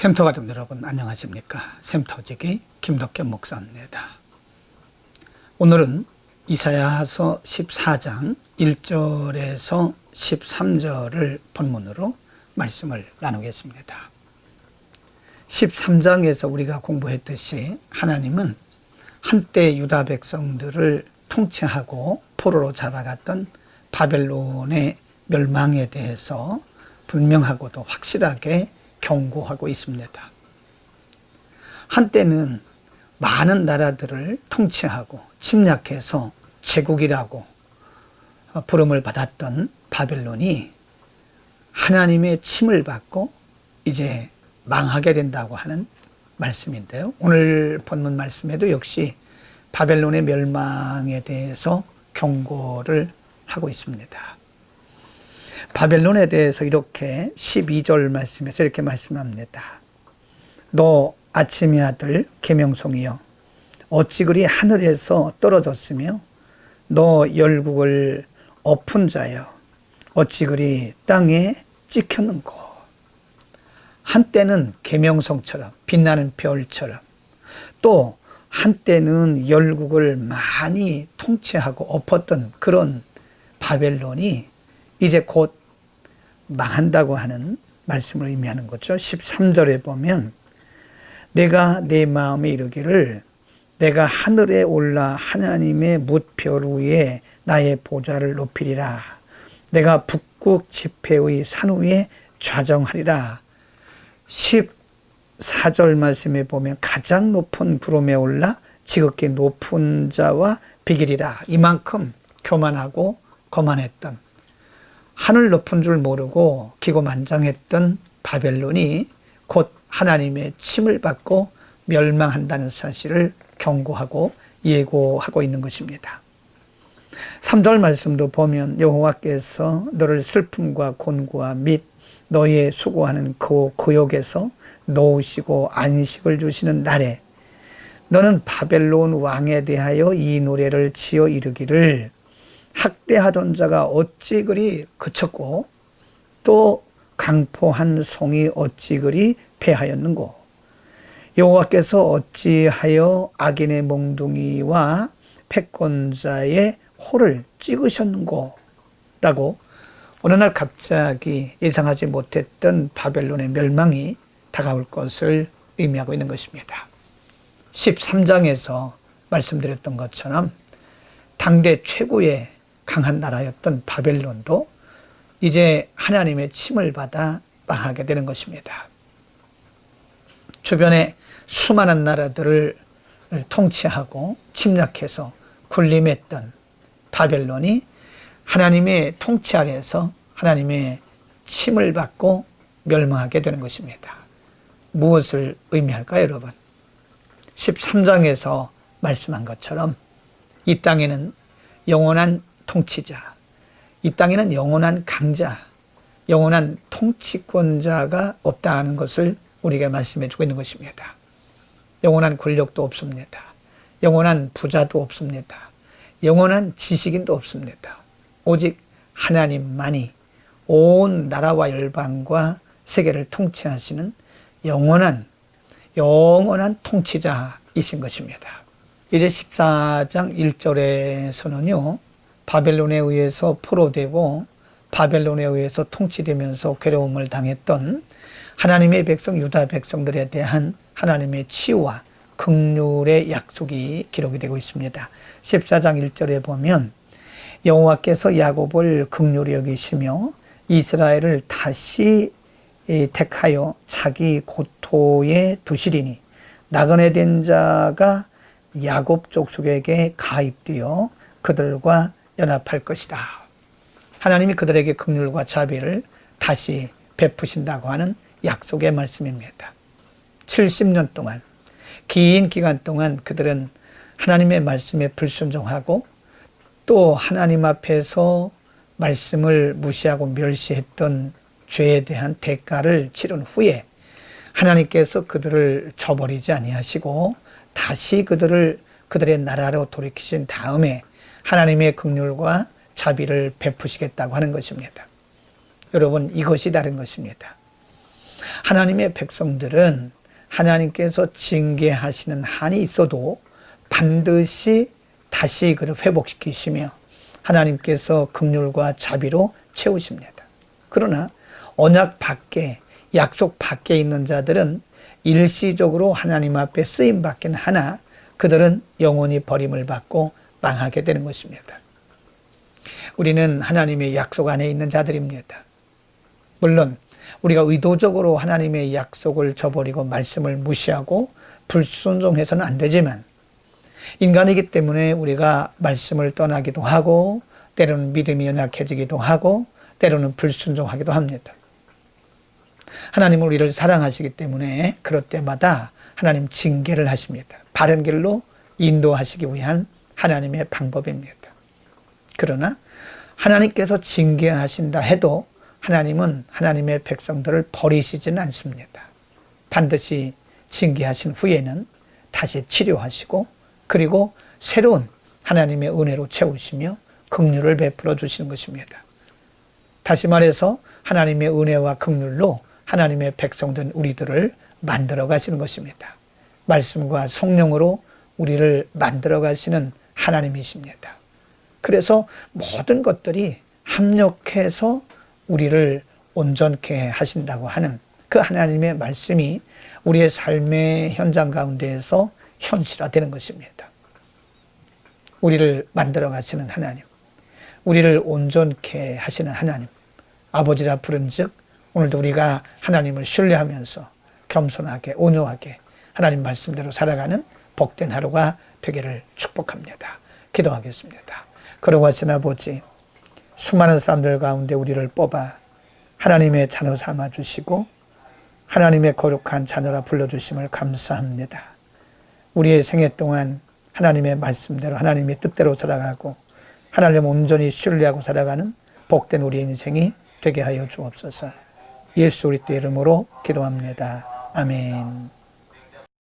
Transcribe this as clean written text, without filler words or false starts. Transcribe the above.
샘터 가족 여러분 안녕하십니까? 샘터지기 김덕현 목사입니다. 오늘은 이사야서 14장 1절에서 13절을 본문으로 말씀을 나누겠습니다. 13장에서 우리가 공부했듯이 하나님은 한때 유다 백성들을 통치하고 포로로 잡아갔던 바벨론의 멸망에 대해서 분명하고도 확실하게 경고하고 있습니다. 한때는 많은 나라들을 통치하고 침략해서 제국이라고 부름을 받았던 바벨론이 하나님의 침을 받고 이제 망하게 된다고 하는 말씀인데요. 오늘 본문 말씀에도 역시 바벨론의 멸망에 대해서 경고를 하고 있습니다. 바벨론에 대해서 이렇게 12절 말씀에서 이렇게 말씀합니다. 너 아침의 아들 계명송이여 어찌 그리 하늘에서 떨어졌으며 너 열국을 엎은 자여 어찌 그리 땅에 찍혔는고. 한때는 계명성처럼 빛나는 별처럼 또 한때는 열국을 많이 통치하고 엎었던 그런 바벨론이 이제 곧 망한다고 하는 말씀을 의미하는 거죠. 13절에 보면 내가 내 마음에 이르기를 내가 하늘에 올라 하나님의 뭇별 위에 나의 보좌를 높이리라. 내가 북극 지폐의 산 위에 좌정하리라. 14절 말씀에 보면 가장 높은 구름에 올라 지극히 높은 자와 비기리라. 이만큼 교만하고 거만했던 하늘 높은 줄 모르고 기고만장했던 바벨론이 곧 하나님의 침을 받고 멸망한다는 사실을 경고하고 예고하고 있는 것입니다. 3절 말씀도 보면 여호와께서 너를 슬픔과 곤고와 및 너의 수고하는 그 고역에서 놓으시고 안식을 주시는 날에 너는 바벨론 왕에 대하여 이 노래를 지어 이르기를 학대하던 자가 어찌 그리 그쳤고 또 강포한 송이 어찌 그리 패하였는고. 여호와께서 어찌하여 악인의 몽둥이와 패권자의 호를 찍으셨는고 라고 어느 날 갑자기 예상하지 못했던 바벨론의 멸망이 다가올 것을 의미하고 있는 것입니다. 13장에서 말씀드렸던 것처럼 당대 최고의 강한 나라였던 바벨론도 이제 하나님의 침을 받아 망하게 되는 것입니다. 주변에 수많은 나라들을 통치하고 침략해서 군림했던 바벨론이 하나님의 통치 아래에서 하나님의 침을 받고 멸망하게 되는 것입니다. 무엇을 의미할까요, 여러분? 13장에서 말씀한 것처럼 이 땅에는 영원한 통치자, 이 땅에는 영원한 강자, 영원한 통치권자가 없다는 것을 우리가 말씀해 주고 있는 것입니다. 영원한 권력도 없습니다. 영원한 부자도 없습니다. 영원한 지식인도 없습니다. 오직 하나님만이 온 나라와 열방과 세계를 통치하시는 영원한 통치자이신 것입니다. 이제 14장 1절에서는요, 바벨론에 의해서 포로되고 바벨론에 의해서 통치되면서 괴로움을 당했던 하나님의 백성 유다 백성들에 대한 하나님의 치유와 긍휼의 약속이 기록이 되고 있습니다. 14장 1절에 보면 여호와께서 야곱을 긍휼히 여기시며 이스라엘을 다시 택하여 자기 고토에 두시리니 나그네 된 자가 야곱 족속에게 가입되어 그들과 연합할 것이다. 하나님이 그들에게 긍휼과 자비를 다시 베푸신다고 하는 약속의 말씀입니다. 70년 동안 긴 기간 동안 그들은 하나님의 말씀에 불순종하고 또 하나님 앞에서 말씀을 무시하고 멸시했던 죄에 대한 대가를 치른 후에 하나님께서 그들을 저버리지 아니하시고 다시 그들의 나라로 돌이키신 다음에 하나님의 긍휼과 자비를 베푸시겠다고 하는 것입니다. 여러분, 이것이 다른 것입니다. 하나님의 백성들은 하나님께서 징계하시는 한이 있어도 반드시 다시 그를 회복시키시며 하나님께서 긍휼과 자비로 채우십니다. 그러나 언약 밖에, 약속 밖에 있는 자들은 일시적으로 하나님 앞에 쓰임 받긴 하나 그들은 영원히 버림을 받고 망하게 되는 것입니다. 우리는 하나님의 약속 안에 있는 자들입니다. 물론 우리가 의도적으로 하나님의 약속을 저버리고 말씀을 무시하고 불순종해서는 안 되지만 인간이기 때문에 우리가 말씀을 떠나기도 하고 때로는 믿음이 연약해지기도 하고 때로는 불순종하기도 합니다. 하나님은 우리를 사랑하시기 때문에 그럴 때마다 하나님 징계를 하십니다. 바른 길로 인도하시기 위한 하나님의 방법입니다. 그러나 하나님께서 징계하신다 해도 하나님은 하나님의 백성들을 버리시지는 않습니다. 반드시 징계하신 후에는 다시 치료하시고 그리고 새로운 하나님의 은혜로 채우시며 긍휼을 베풀어 주시는 것입니다. 다시 말해서 하나님의 은혜와 긍휼로 하나님의 백성된 우리들을 만들어 가시는 것입니다. 말씀과 성령으로 우리를 만들어 가시는 하나님이십니다. 그래서 모든 것들이 합력해서 우리를 온전케 하신다고 하는 그 하나님의 말씀이 우리의 삶의 현장 가운데에서 현실화되는 것입니다. 우리를 만들어 가시는 하나님, 우리를 온전케 하시는 하나님, 아버지라 부른즉 오늘도 우리가 하나님을 신뢰하면서 겸손하게 온유하게 하나님 말씀대로 살아가는 복된 하루가 되기를 축복합니다. 기도하겠습니다. 거룩하신 아버지, 수많은 사람들 가운데 우리를 뽑아 하나님의 자녀 삼아 주시고 하나님의 거룩한 자녀라 불러주심을 감사합니다. 우리의 생애 동안 하나님의 말씀대로 하나님의 뜻대로 살아가고 하나님을 온전히 신뢰하고 살아가는 복된 우리의 인생이 되게 하여 주옵소서. 예수 그리스도의 이름으로 기도합니다. 아멘.